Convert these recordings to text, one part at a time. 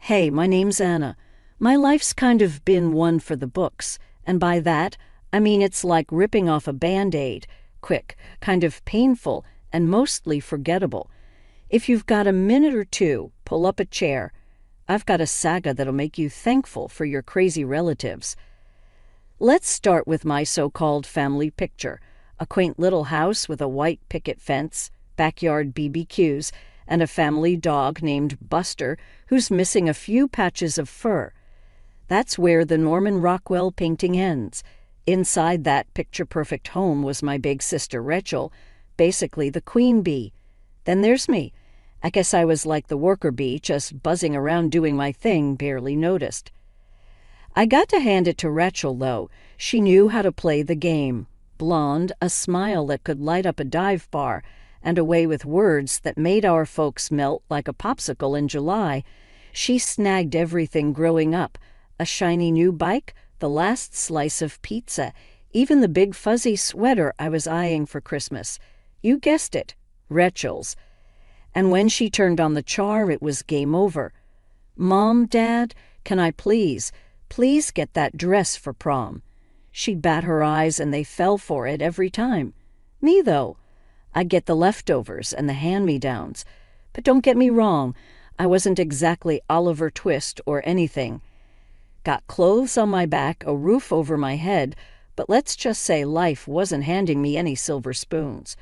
Hey, my name's Anna. My life's kind of been one for the books, and by that, I mean it's like ripping off a Band-Aid. Quick, kind of painful, and mostly forgettable. If you've got a minute or two, pull up a chair. I've got a saga that'll make you thankful for your crazy relatives. Let's start with my so-called family picture. A quaint little house with a white picket fence, backyard BBQs, and a family dog named Buster who's missing a few patches of fur. That's where the Norman Rockwell painting ends. Inside that picture-perfect home was my big sister Rachel, basically the queen bee. Then there's me. I guess I was like the worker bee, just buzzing around doing my thing, barely noticed. I got to hand it to Rachel, though. She knew how to play the game. Blonde, a smile that could light up a dive bar, and a way with words that made our folks melt like a popsicle in July. She snagged everything growing up. A shiny new bike, the last slice of pizza, even the big fuzzy sweater I was eyeing for Christmas. You guessed it, Rachel's. And when she turned on the char, it was game over. Mom, Dad, can I please get that dress for prom? She'd bat her eyes and they fell for it every time. Me, though, I'd get the leftovers and the hand-me-downs. But don't get me wrong, I wasn't exactly Oliver Twist or anything. Got clothes on my back, a roof over my head, but let's just say life wasn't handing me any silver spoons.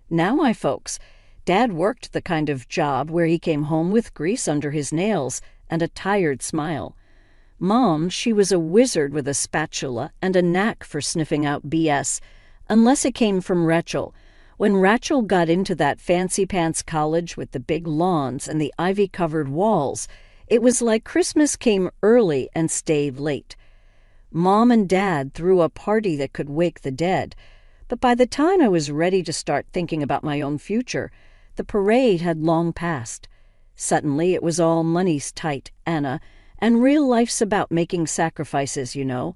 Now, my folks, Dad worked the kind of job where he came home with grease under his nails and a tired smile. Mom, she was a wizard with a spatula and a knack for sniffing out BS, unless it came from Rachel. When Rachel got into that fancy-pants college with the big lawns and the ivy-covered walls, it was like Christmas came early and stayed late. Mom and Dad threw a party that could wake the dead, but by the time I was ready to start thinking about my own future, the parade had long passed. Suddenly it was all money's tight, Anna, and real life's about making sacrifices, you know.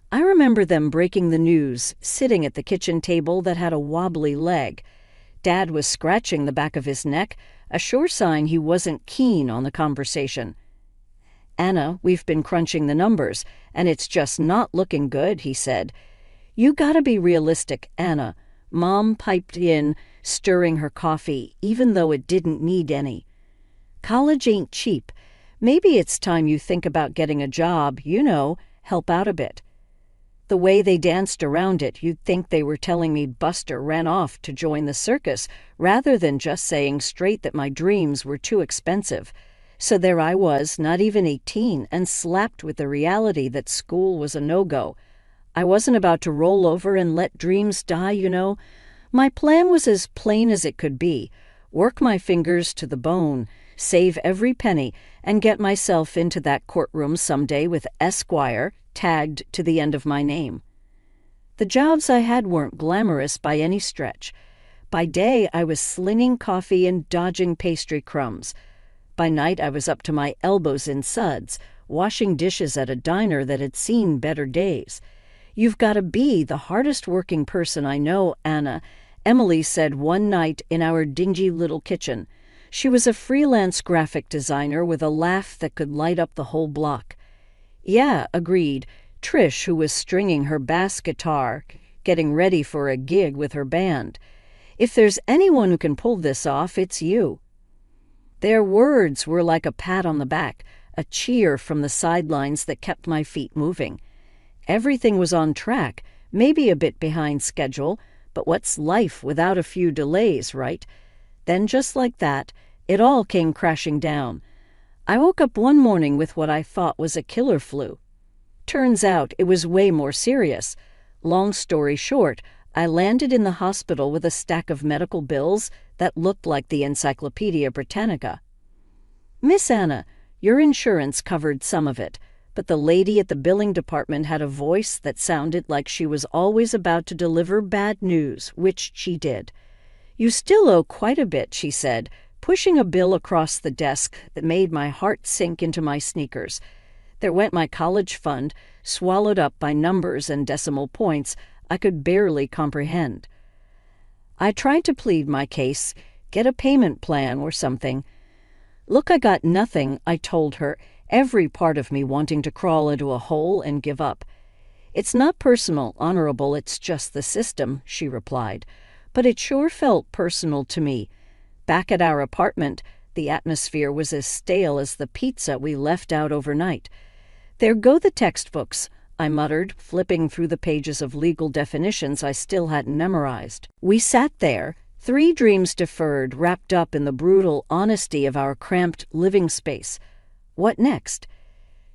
I remember them breaking the news, sitting at the kitchen table that had a wobbly leg. Dad was scratching the back of his neck, a sure sign he wasn't keen on the conversation. Anna, we've been crunching the numbers, and it's just not looking good, he said. You gotta be realistic, Anna. Mom piped in, stirring her coffee, even though it didn't need any. College ain't cheap. Maybe it's time you think about getting a job, help out a bit. The way they danced around it, you'd think they were telling me Buster ran off to join the circus, rather than just saying straight that my dreams were too expensive. So there I was, not even 18, and slapped with the reality that school was a no-go. I wasn't about to roll over and let dreams die, My plan was as plain as it could be. Work my fingers to the bone, save every penny, and get myself into that courtroom someday with Esquire tagged to the end of my name. The jobs I had weren't glamorous by any stretch. By day, I was slinging coffee and dodging pastry crumbs. By night, I was up to my elbows in suds, washing dishes at a diner that had seen better days. You've got to be the hardest working person I know, Anna, Emily said one night in our dingy little kitchen. She was a freelance graphic designer with a laugh that could light up the whole block. Yeah, agreed, Trish, who was stringing her bass guitar, getting ready for a gig with her band. If there's anyone who can pull this off, it's you. Their words were like a pat on the back, a cheer from the sidelines that kept my feet moving. Everything was on track, maybe a bit behind schedule, but what's life without a few delays, right? Then just like that, it all came crashing down. I woke up one morning with what I thought was a killer flu. Turns out it was way more serious. Long story short, I landed in the hospital with a stack of medical bills that looked like the Encyclopedia Britannica. Miss Anna, your insurance covered some of it, but the lady at the billing department had a voice that sounded like she was always about to deliver bad news, which she did. You still owe quite a bit, she said, pushing a bill across the desk that made my heart sink into my sneakers. There went my college fund, swallowed up by numbers and decimal points I could barely comprehend. I tried to plead my case, get a payment plan or something. "Look, I got nothing," I told her, every part of me wanting to crawl into a hole and give up. "It's not personal, Honorable, it's just the system," she replied. But it sure felt personal to me. Back at our apartment, the atmosphere was as stale as the pizza we left out overnight. "There go the textbooks," I muttered, flipping through the pages of legal definitions I still hadn't memorized. We sat there, 3 dreams deferred, wrapped up in the brutal honesty of our cramped living space. What next?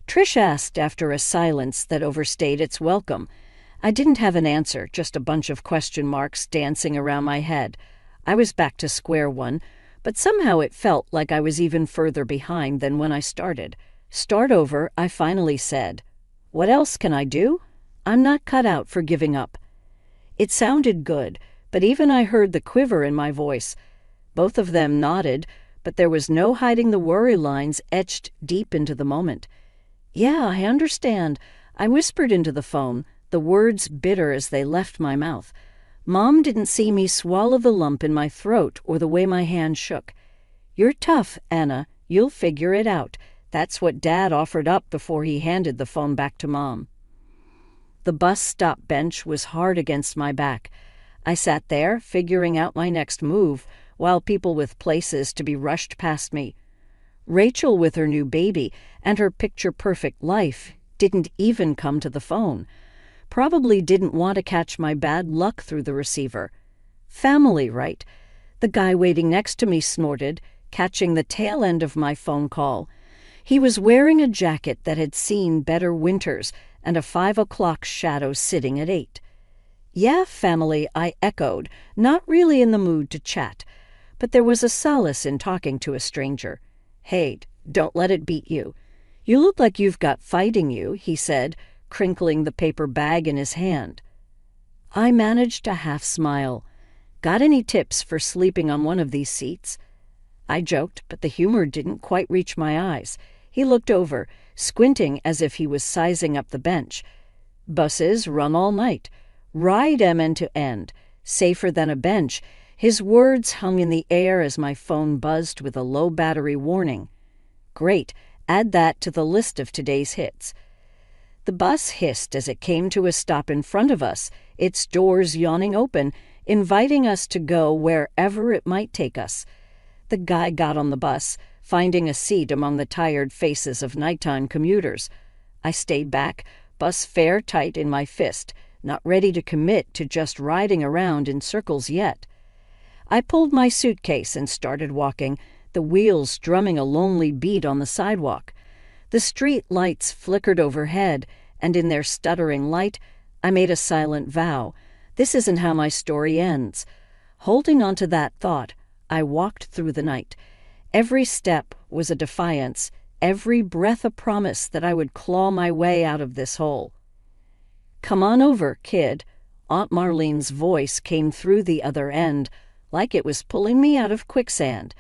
Trish asked after a silence that overstayed its welcome. I didn't have an answer, just a bunch of question marks dancing around my head. I was back to square one, but somehow it felt like I was even further behind than when I started. "Start over," I finally said. "What else can I do? I'm not cut out for giving up." It sounded good, but even I heard the quiver in my voice. Both of them nodded, but there was no hiding the worry lines etched deep into the moment. "Yeah, I understand," I whispered into the phone, the words bitter as they left my mouth. Mom didn't see me swallow the lump in my throat or the way my hand shook. "You're tough, Anna. You'll figure it out." That's what Dad offered up before he handed the phone back to Mom. The bus stop bench was hard against my back. I sat there, figuring out my next move, while people with places to be rushed past me. Rachel, with her new baby and her picture-perfect life, didn't even come to the phone. Probably didn't want to catch my bad luck through the receiver. Family, right? The guy waiting next to me snorted, catching the tail end of my phone call. He was wearing a jacket that had seen better winters and a 5 o'clock shadow sitting at 8. "Yeah, family," I echoed, not really in the mood to chat. But there was a solace in talking to a stranger. "Hey, don't let it beat you. You look like you've got fight in you," he said, crinkling the paper bag in his hand. I managed a half smile. "Got any tips for sleeping on one of these seats?" I joked, but the humor didn't quite reach my eyes. He looked over, squinting as if he was sizing up the bench. "Buses run all night. Ride 'em end to end. Safer than a bench." His words hung in the air as my phone buzzed with a low battery warning. Great, add that to the list of today's hits. The bus hissed as it came to a stop in front of us, its doors yawning open, inviting us to go wherever it might take us. The guy got on the bus, finding a seat among the tired faces of nighttime commuters. I stayed back, bus fare tight in my fist, not ready to commit to just riding around in circles yet. I pulled my suitcase and started walking, the wheels drumming a lonely beat on the sidewalk. The street lights flickered overhead, and in their stuttering light, I made a silent vow. This isn't how my story ends. Holding on to that thought, I walked through the night. Every step was a defiance, every breath a promise that I would claw my way out of this hole. "Come on over, kid." Aunt Marlene's voice came through the other end, like it was pulling me out of quicksand.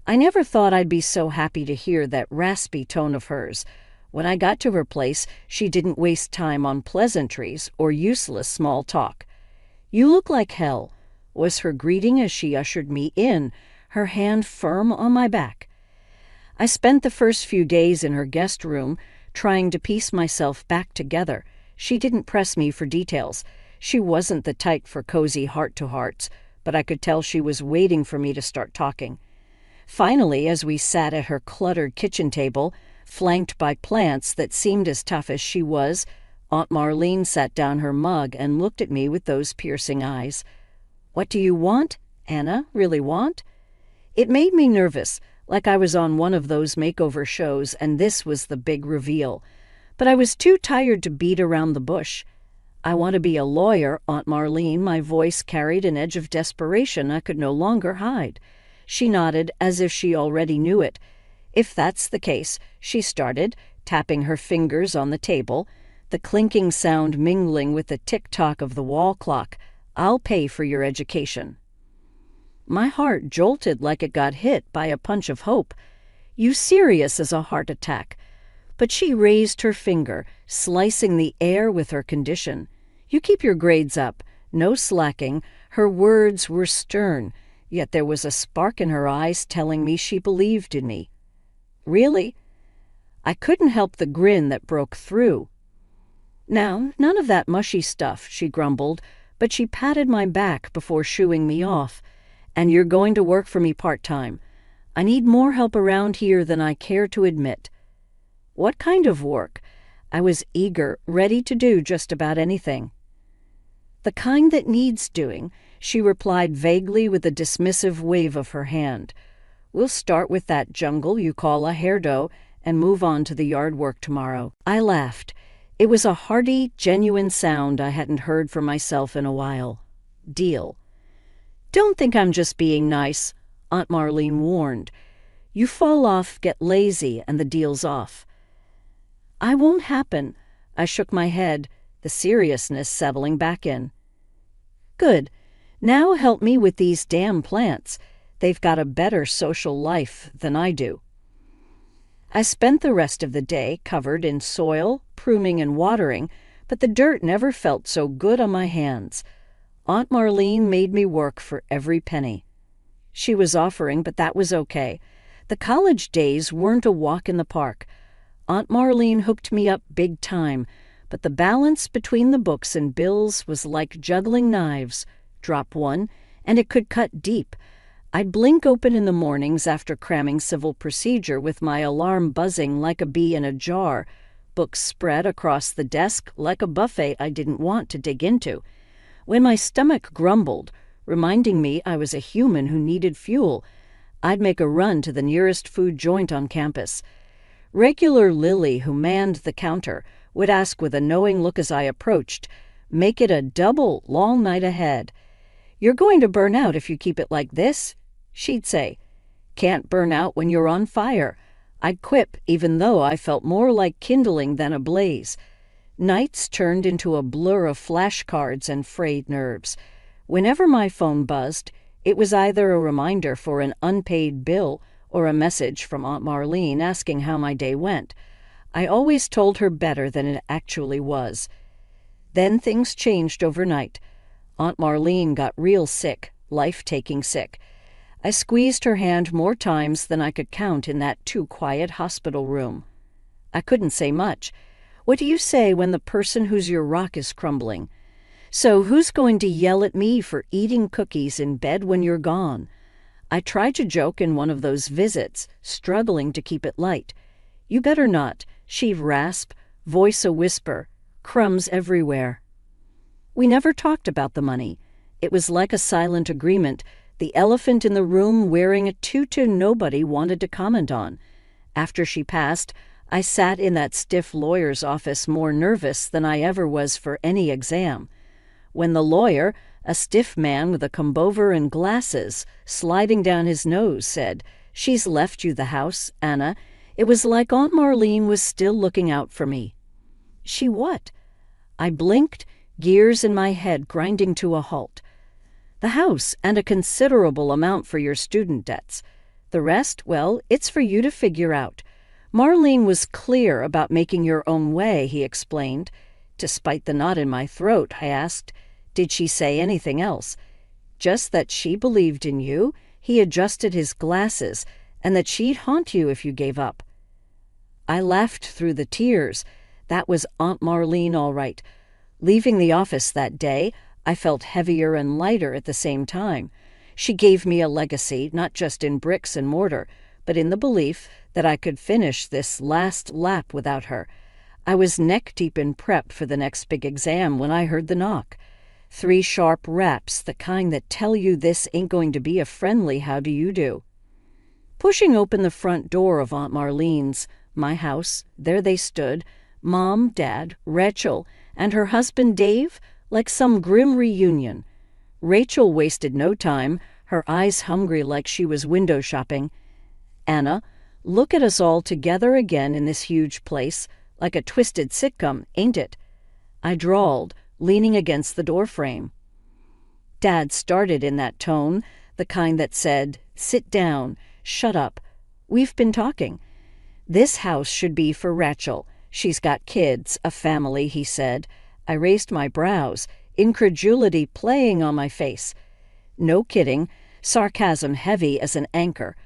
I never thought I'd be so happy to hear that raspy tone of hers. When I got to her place, she didn't waste time on pleasantries or useless small talk. "You look like hell," was her greeting as she ushered me in, her hand firm on my back. I spent the first few days in her guest room, trying to piece myself back together. She didn't press me for details. She wasn't the type for cozy heart-to-hearts, but I could tell she was waiting for me to start talking. Finally, as we sat at her cluttered kitchen table, flanked by plants that seemed as tough as she was, Aunt Marlene sat down her mug and looked at me with those piercing eyes. "What do you want, Anna? Really want?" It made me nervous, like I was on one of those makeover shows and this was the big reveal. But I was too tired to beat around the bush. "I want to be a lawyer, Aunt Marlene." My voice carried an edge of desperation I could no longer hide. She nodded as if she already knew it. "If that's the case," she started, tapping her fingers on the table, the clinking sound mingling with the tick-tock of the wall clock, "I'll pay for your education." My heart jolted like it got hit by a punch of hope. "You serious as a heart attack?" But she raised her finger, slicing the air with her condition. "You keep your grades up. No slacking." Her words were stern, yet there was a spark in her eyes telling me she believed in me. Really? I couldn't help the grin that broke through. Now, none of that mushy stuff, she grumbled, but she patted my back before shooing me off. And you're going to work for me part-time. I need more help around here than I care to admit. What kind of work? I was eager, ready to do just about anything. The kind that needs doing, she replied vaguely with a dismissive wave of her hand. We'll start with that jungle you call a hairdo and move on to the yard work tomorrow. I laughed. It was a hearty, genuine sound I hadn't heard from myself in a while. Deal. Don't think I'm just being nice, Aunt Marlene warned. You fall off, get lazy, and the deal's off. I won't happen. I shook my head, the seriousness settling back in. Good. Now help me with these damn plants. They've got a better social life than I do. I spent the rest of the day covered in soil, pruning and watering, but the dirt never felt so good on my hands. Aunt Marlene made me work for every penny. She was offering, but that was okay. The college days weren't a walk in the park. Aunt Marlene hooked me up big time, but the balance between the books and bills was like juggling knives. Drop one, and it could cut deep. I'd blink open in the mornings after cramming civil procedure with my alarm buzzing like a bee in a jar, books spread across the desk like a buffet I didn't want to dig into. When my stomach grumbled, reminding me I was a human who needed fuel, I'd make a run to the nearest food joint on campus. Regular Lily, who manned the counter, would ask with a knowing look as I approached, "Make it a double long night ahead." "You're going to burn out if you keep it like this," she'd say. "Can't burn out when you're on fire." I'd quip, even though I felt more like kindling than a blaze. Nights turned into a blur of flashcards and frayed nerves. Whenever my phone buzzed, it was either a reminder for an unpaid bill or a message from Aunt Marlene asking how my day went. I always told her better than it actually was. Then things changed overnight. Aunt Marlene got real sick, life-taking sick. I squeezed her hand more times than I could count in that too-quiet hospital room. I couldn't say much. What do you say when the person who's your rock is crumbling? So who's going to yell at me for eating cookies in bed when you're gone? I tried to joke in one of those visits, struggling to keep it light. You better not, she'd rasp, voice a whisper, crumbs everywhere. We never talked about the money. It was like a silent agreement, the elephant in the room wearing a tutu nobody wanted to comment on. After she passed, I sat in that stiff lawyer's office more nervous than I ever was for any exam. When the lawyer, a stiff man with a comb-over and glasses, sliding down his nose, said, "She's left you the house, Anna," it was like Aunt Marlene was still looking out for me. She what? I blinked, gears in my head grinding to a halt. The house and a considerable amount for your student debts. The rest, well, it's for you to figure out. Marlene was clear about making your own way, he explained. Despite the knot in my throat, I asked, did she say anything else? Just that she believed in you, he adjusted his glasses, and that she'd haunt you if you gave up. I laughed through the tears. That was Aunt Marlene all right. Leaving the office that day, I felt heavier and lighter at the same time. She gave me a legacy, not just in bricks and mortar, but in the belief that I could finish this last lap without her. I was neck-deep in prep for the next big exam when I heard the knock. 3 sharp raps, the kind that tell you this ain't going to be a friendly how do you do. Pushing open the front door of Aunt Marlene's, my house, there they stood, Mom, Dad, Rachel, and her husband Dave, like some grim reunion. Rachel wasted no time, her eyes hungry like she was window shopping. "Anna, look at us all together again in this huge place, like a twisted sitcom, ain't it?" I drawled, leaning against the doorframe. Dad started in that tone, the kind that said, "Sit down, shut up. We've been talking. This house should be for Rachel. She's got kids, a family," he said. I raised my brows, incredulity playing on my face. No kidding, sarcasm heavy as an anchor.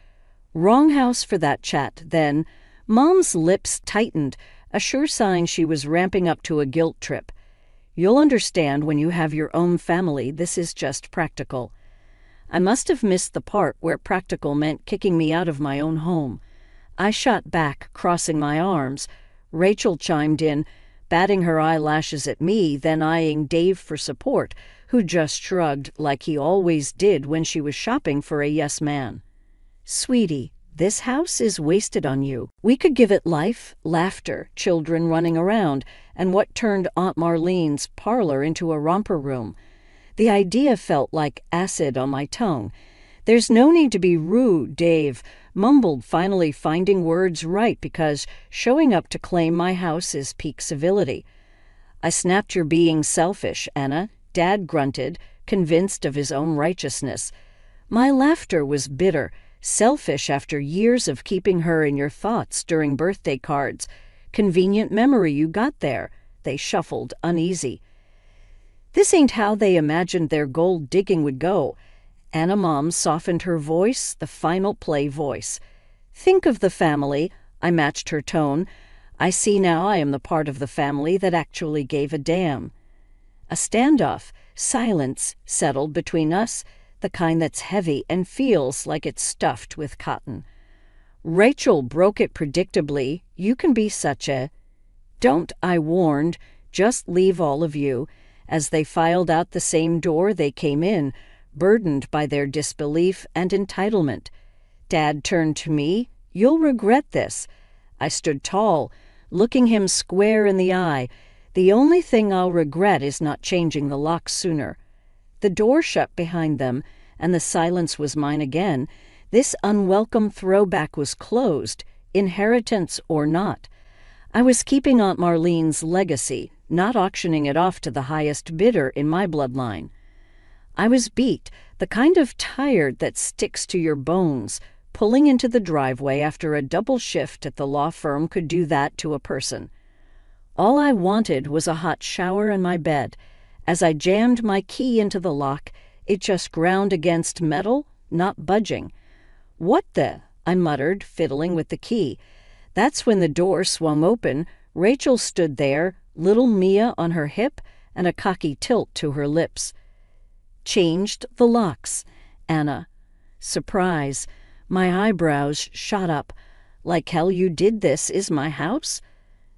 Wrong house for that chat, then. Mom's lips tightened, a sure sign she was ramping up to a guilt trip. You'll understand when you have your own family, this is just practical. I must have missed the part where practical meant kicking me out of my own home. I shot back, crossing my arms. Rachel chimed in, batting her eyelashes at me, then eyeing Dave for support, who just shrugged like he always did when she was shopping for a yes man. Sweetie, this house is wasted on you. We could give it life, laughter, children running around, and what turned Aunt Marlene's parlor into a romper room. The idea felt like acid on my tongue. There's no need to be rude, Dave mumbled, finally finding words right because showing up to claim my house is peak civility. I snapped, "You're being selfish, Anna," Dad grunted, convinced of his own righteousness. My laughter was bitter. Selfish after years of keeping her in your thoughts during birthday cards. Convenient memory you got there. They shuffled, uneasy. This ain't how they imagined their gold digging would go. Anna Mom softened her voice, the final play voice. Think of the family. I matched her tone. I see now I am the part of the family that actually gave a damn. A standoff, silence settled between us, the kind that's heavy and feels like it's stuffed with cotton. Rachel broke it predictably. You can be such a... Don't, I warned. Just leave, all of you. As they filed out the same door they came in, burdened by their disbelief and entitlement. Dad turned to me. You'll regret this. I stood tall, looking him square in the eye. The only thing I'll regret is not changing the lock sooner. The door shut behind them, and the silence was mine again. This unwelcome throwback was closed, inheritance or not. I was keeping Aunt Marlene's legacy, not auctioning it off to the highest bidder in my bloodline. I was beat, the kind of tired that sticks to your bones. Pulling into the driveway after a double shift at the law firm could do that to a person. All I wanted was a hot shower in my bed. As I jammed my key into the lock, it just ground against metal, not budging. What the? I muttered, fiddling with the key. That's when the door swung open. Rachel stood there, little Mia on her hip, and a cocky tilt to her lips. Changed the locks, Anna. Surprise. My eyebrows shot up. Like hell you did this, is my house?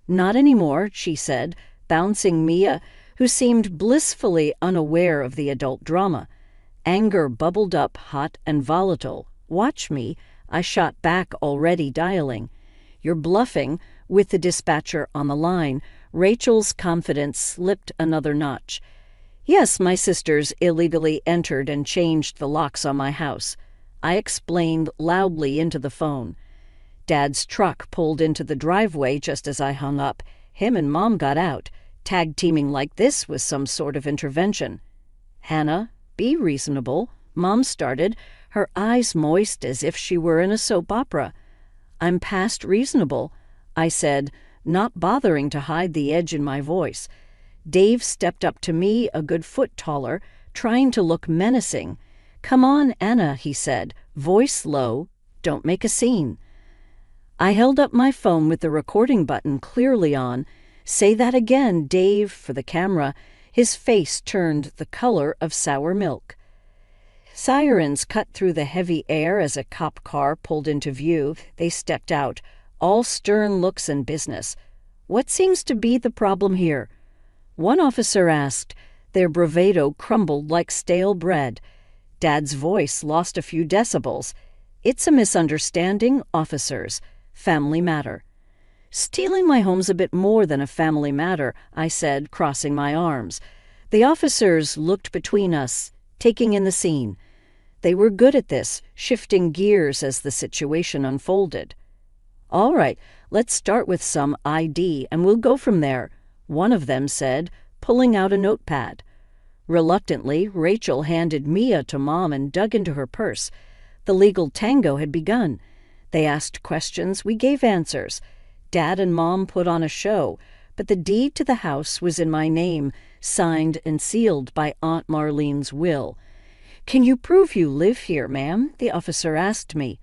Not anymore, she said, bouncing Mia, who seemed blissfully unaware of the adult drama. Anger bubbled up, hot and volatile. Watch me, I shot back, already dialing. You're bluffing, with the dispatcher on the line. Rachel's confidence slipped another notch. Yes, my sisters illegally entered and changed the locks on my house. I explained loudly into the phone. Dad's truck pulled into the driveway just as I hung up. Him and Mom got out. Tag-teaming like this was some sort of intervention. Hannah, be reasonable, Mom started, her eyes moist as if she were in a soap opera. I'm past reasonable, I said, not bothering to hide the edge in my voice. Dave stepped up to me, a good foot taller, trying to look menacing. Come on, Anna, he said, voice low. Don't make a scene. I held up my phone with the recording button clearly on. Say that again, Dave, for the camera. His face turned the color of sour milk. Sirens cut through the heavy air as a cop car pulled into view. They stepped out, all stern looks and business. What seems to be the problem here? One officer asked. Their bravado crumbled like stale bread. Dad's voice lost a few decibels. It's a misunderstanding, officers. Family matter. Stealing my home's a bit more than a family matter, I said, crossing my arms. The officers looked between us, taking in the scene. They were good at this, shifting gears as the situation unfolded. All right, let's start with some ID, and we'll go from there, one of them said, pulling out a notepad. Reluctantly, Rachel handed Mia to Mom and dug into her purse. The legal tango had begun. They asked questions, we gave answers. Dad and Mom put on a show, but the deed to the house was in my name, signed and sealed by Aunt Marlene's will. Can you prove you live here, ma'am? The officer asked me.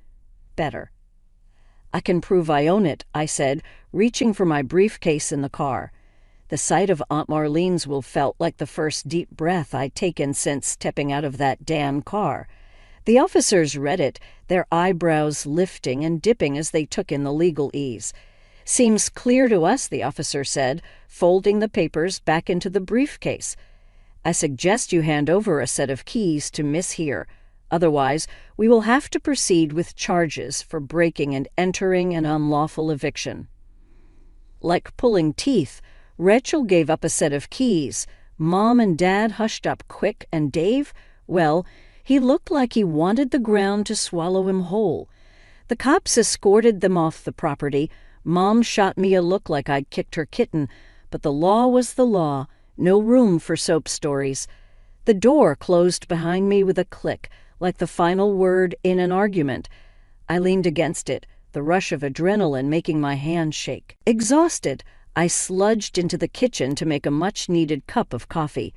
better. "I can prove I own it," I said, reaching for my briefcase in the car. The sight of Aunt Marlene's will felt like the first deep breath I'd taken since stepping out of that damn car. The officers read it, their eyebrows lifting and dipping as they took in the legalese. "Seems clear to us," the officer said, folding the papers back into the briefcase. "I suggest you hand over a set of keys to Miss here. Otherwise, we will have to proceed with charges for breaking and entering an unlawful eviction." Like pulling teeth, Rachel gave up a set of keys. Mom and Dad hushed up quick, and Dave, well, he looked like he wanted the ground to swallow him whole. The cops escorted them off the property. Mom shot me a look like I'd kicked her kitten, but the law was the law. No room for soap stories. The door closed behind me with a click, like the final word in an argument. I leaned against it, the rush of adrenaline making my hands shake. Exhausted, I sludged into the kitchen to make a much-needed cup of coffee.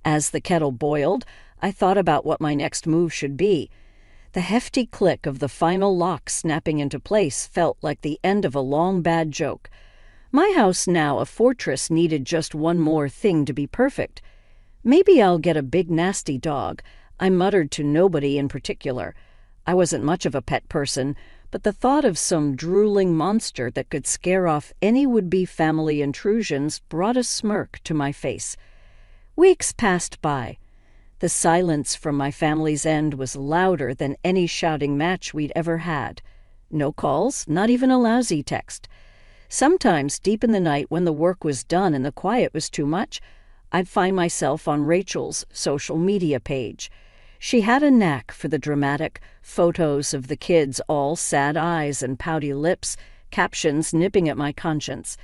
As the kettle boiled, I thought about what my next move should be. The hefty click of the final lock snapping into place felt like the end of a long bad joke. My house, now a fortress, needed just one more thing to be perfect. "Maybe I'll get a big nasty dog," I muttered to nobody in particular. I wasn't much of a pet person, but the thought of some drooling monster that could scare off any would-be family intrusions brought a smirk to my face. Weeks passed by. The silence from my family's end was louder than any shouting match we'd ever had. No calls, not even a lousy text. Sometimes, deep in the night when the work was done and the quiet was too much, I'd find myself on Rachel's social media page. She had a knack for the dramatic, photos of the kids all sad eyes and pouty lips, captions nipping at my conscience.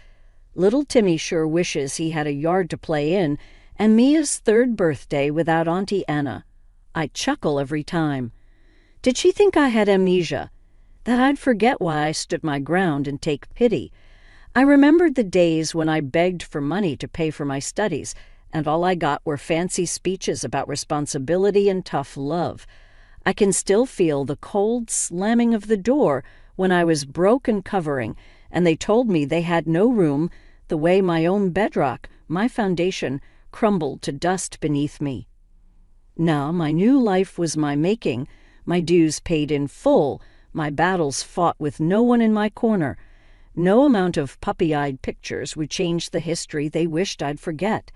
"Little Timmy sure wishes he had a yard to play in, and Mia's 3rd birthday without Auntie Anna." I chuckle every time. Did she think I had amnesia? That I'd forget why I stood my ground and take pity? I remembered the days when I begged for money to pay for my studies, and all I got were fancy speeches about responsibility and tough love. I can still feel the cold slamming of the door when I was broke and covering, and they told me they had no room, the way my own bedrock, my foundation, crumbled to dust beneath me. Now my new life was my making, my dues paid in full, my battles fought with no one in my corner. No amount of puppy-eyed pictures would change the history they wished I'd forget.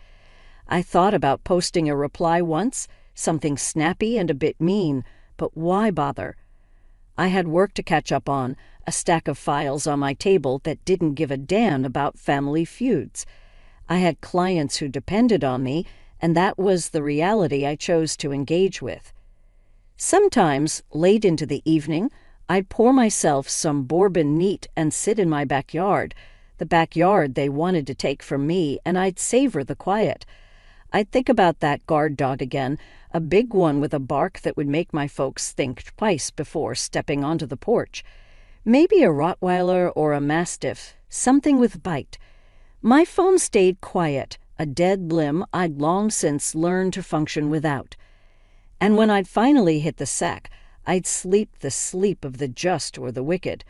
I thought about posting a reply once, something snappy and a bit mean, but why bother? I had work to catch up on, a stack of files on my table that didn't give a damn about family feuds. I had clients who depended on me, and that was the reality I chose to engage with. Sometimes, late into the evening, I'd pour myself some bourbon neat and sit in my backyard, the backyard they wanted to take from me, and I'd savor the quiet. I'd think about that guard dog again, a big one with a bark that would make my folks think twice before stepping onto the porch. Maybe a Rottweiler or a Mastiff, something with bite. My phone stayed quiet, a dead limb I'd long since learned to function without. And when I'd finally hit the sack, I'd sleep the sleep of the just or the wicked.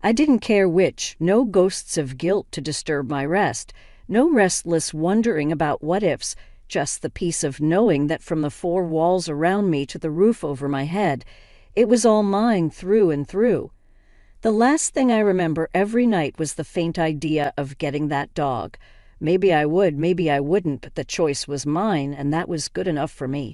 I didn't care which, no ghosts of guilt to disturb my rest, no restless wondering about what-ifs, just the peace of knowing that from the 4 walls around me to the roof over my head, it was all mine through and through. The last thing I remember every night was the faint idea of getting that dog. Maybe I would, maybe I wouldn't, but the choice was mine, and that was good enough for me.